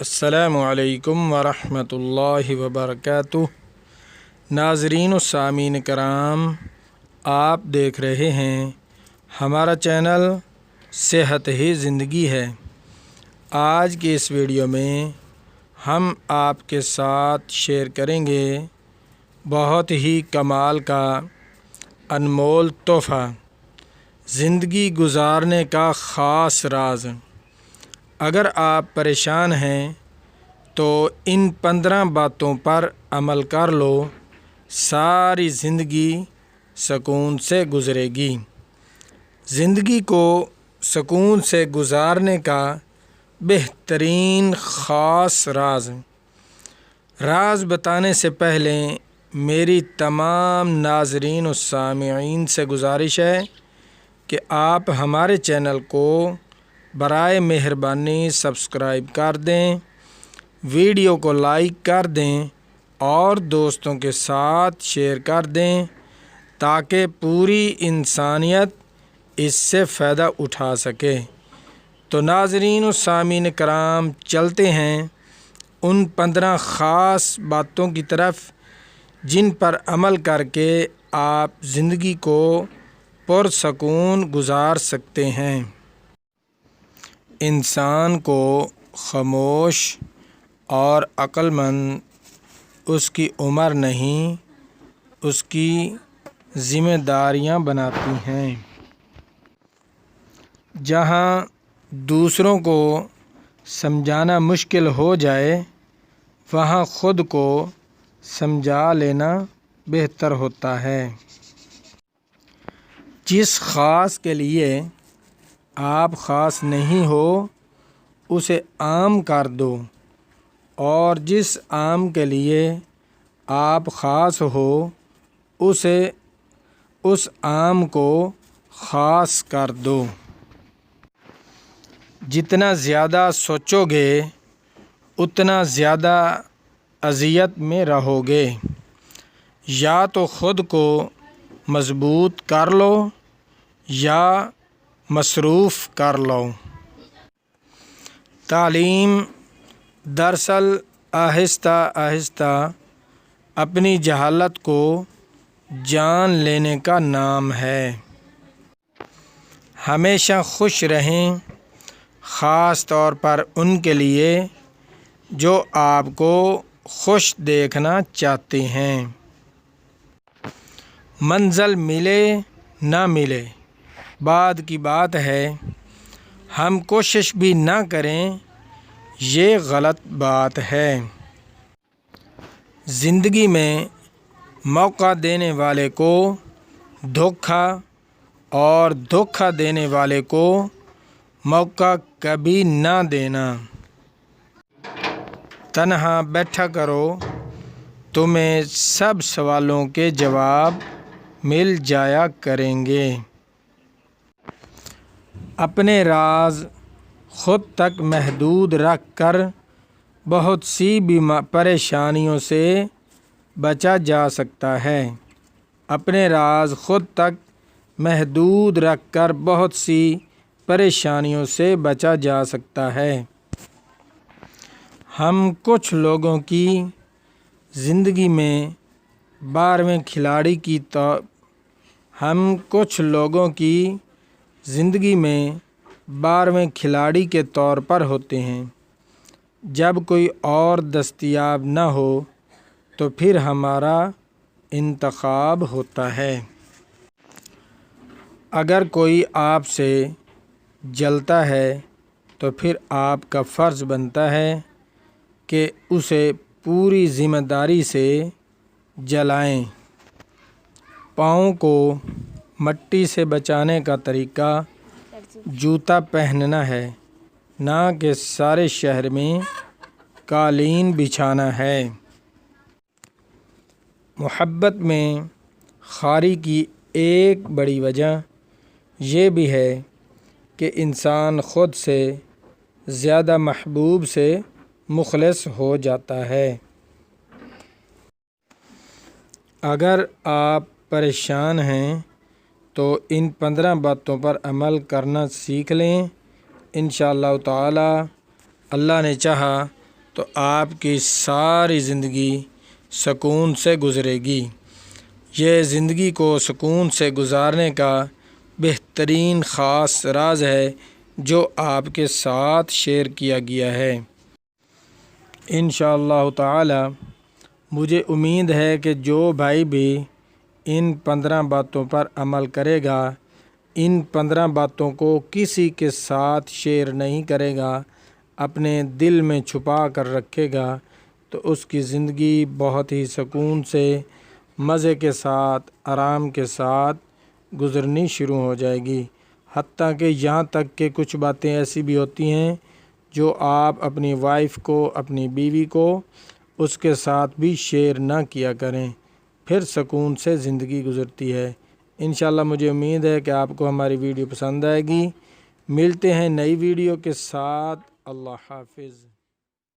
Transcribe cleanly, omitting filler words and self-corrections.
السلام علیکم ورحمۃ اللہ وبرکاتہ۔ ناظرین و سامعین کرام، آپ دیکھ رہے ہیں ہمارا چینل صحت ہی زندگی ہے۔ آج کے اس ویڈیو میں ہم آپ کے ساتھ شیئر کریں گے بہت ہی کمال کا انمول تحفہ، زندگی گزارنے کا خاص راز۔ اگر آپ پریشان ہیں تو ان 15 باتوں پر عمل کر لو، ساری زندگی سکون سے گزرے گی۔ زندگی کو سکون سے گزارنے کا بہترین خاص راز بتانے سے پہلے میری تمام ناظرین و سامعین سے گزارش ہے کہ آپ ہمارے چینل کو برائے مہربانی سبسکرائب کر دیں، ویڈیو کو لائک کر دیں اور دوستوں کے ساتھ شیئر کر دیں تاکہ پوری انسانیت اس سے فائدہ اٹھا سکے۔ تو ناظرین و سامعین کرام، چلتے ہیں ان 15 خاص باتوں کی طرف جن پر عمل کر کے آپ زندگی کو پرسکون گزار سکتے ہیں۔ انسان کو خاموش اور عقل مند اس کی عمر نہیں، اس کی ذمہ داریاں بناتی ہیں۔ جہاں دوسروں کو سمجھانا مشکل ہو جائے، وہاں خود کو سمجھا لینا بہتر ہوتا ہے۔ جس خاص کے لیے آپ خاص نہیں ہو اسے عام کر دو، اور جس عام کے لیے آپ خاص ہو اس عام کو خاص کر دو۔ جتنا زیادہ سوچو گے اتنا زیادہ اذیت میں رہو گے۔ یا تو خود کو مضبوط کر لو یا مصروف کر لو۔ تعلیم دراصل آہستہ آہستہ اپنی جہالت کو جان لینے کا نام ہے۔ ہمیشہ خوش رہیں، خاص طور پر ان کے لیے جو آپ کو خوش دیکھنا چاہتے ہیں۔ منزل ملے نہ ملے بعد کی بات ہے، ہم کوشش بھی نہ کریں یہ غلط بات ہے۔ زندگی میں موقع دینے والے کو دھوکہ اور دھوکہ دینے والے کو موقع کبھی نہ دینا۔ تنہا بیٹھا کرو، تمہیں سب سوالوں کے جواب مل جایا کریں گے۔ اپنے راز خود تک محدود رکھ کر بہت سی پریشانیوں سے بچا جا سکتا ہے۔ اپنے راز خود تک محدود رکھ کر بہت سی پریشانیوں سے بچا جا سکتا ہے۔ ہم کچھ لوگوں کی زندگی میں 12ویں کھلاڑی کے طور پر ہوتے ہیں۔ جب کوئی اور دستیاب نہ ہو تو پھر ہمارا انتخاب ہوتا ہے۔ اگر کوئی آپ سے جلتا ہے تو پھر آپ کا فرض بنتا ہے کہ اسے پوری ذمہ داری سے جلائیں۔ پاؤں کو مٹی سے بچانے کا طریقہ جوتا پہننا ہے، نہ کہ سارے شہر میں قالین بچھانا ہے۔ محبت میں خاری کی ایک بڑی وجہ یہ بھی ہے کہ انسان خود سے زیادہ محبوب سے مخلص ہو جاتا ہے۔ اگر آپ پریشان ہیں تو ان 15 باتوں پر عمل کرنا سیکھ لیں۔ انشاءاللہ تعالی اللہ نے چاہا تو آپ کی ساری زندگی سکون سے گزرے گی۔ یہ زندگی کو سکون سے گزارنے کا بہترین خاص راز ہے جو آپ کے ساتھ شیئر کیا گیا ہے۔ انشاءاللہ تعالی مجھے امید ہے کہ جو بھائی بھی ان 15 باتوں پر عمل کرے گا، ان 15 باتوں کو کسی کے ساتھ شیئر نہیں کرے گا، اپنے دل میں چھپا کر رکھے گا، تو اس کی زندگی بہت ہی سکون سے، مزے کے ساتھ، آرام کے ساتھ گزرنی شروع ہو جائے گی۔ حتیٰ کہ یہاں تک کہ کچھ باتیں ایسی بھی ہوتی ہیں جو آپ اپنی وائف کو، اپنی بیوی کو، اس کے ساتھ بھی شیئر نہ کیا کریں، پھر سکون سے زندگی گزرتی ہے۔ انشاءاللہ مجھے امید ہے کہ آپ کو ہماری ویڈیو پسند آئے گی۔ ملتے ہیں نئی ویڈیو کے ساتھ۔ اللہ حافظ۔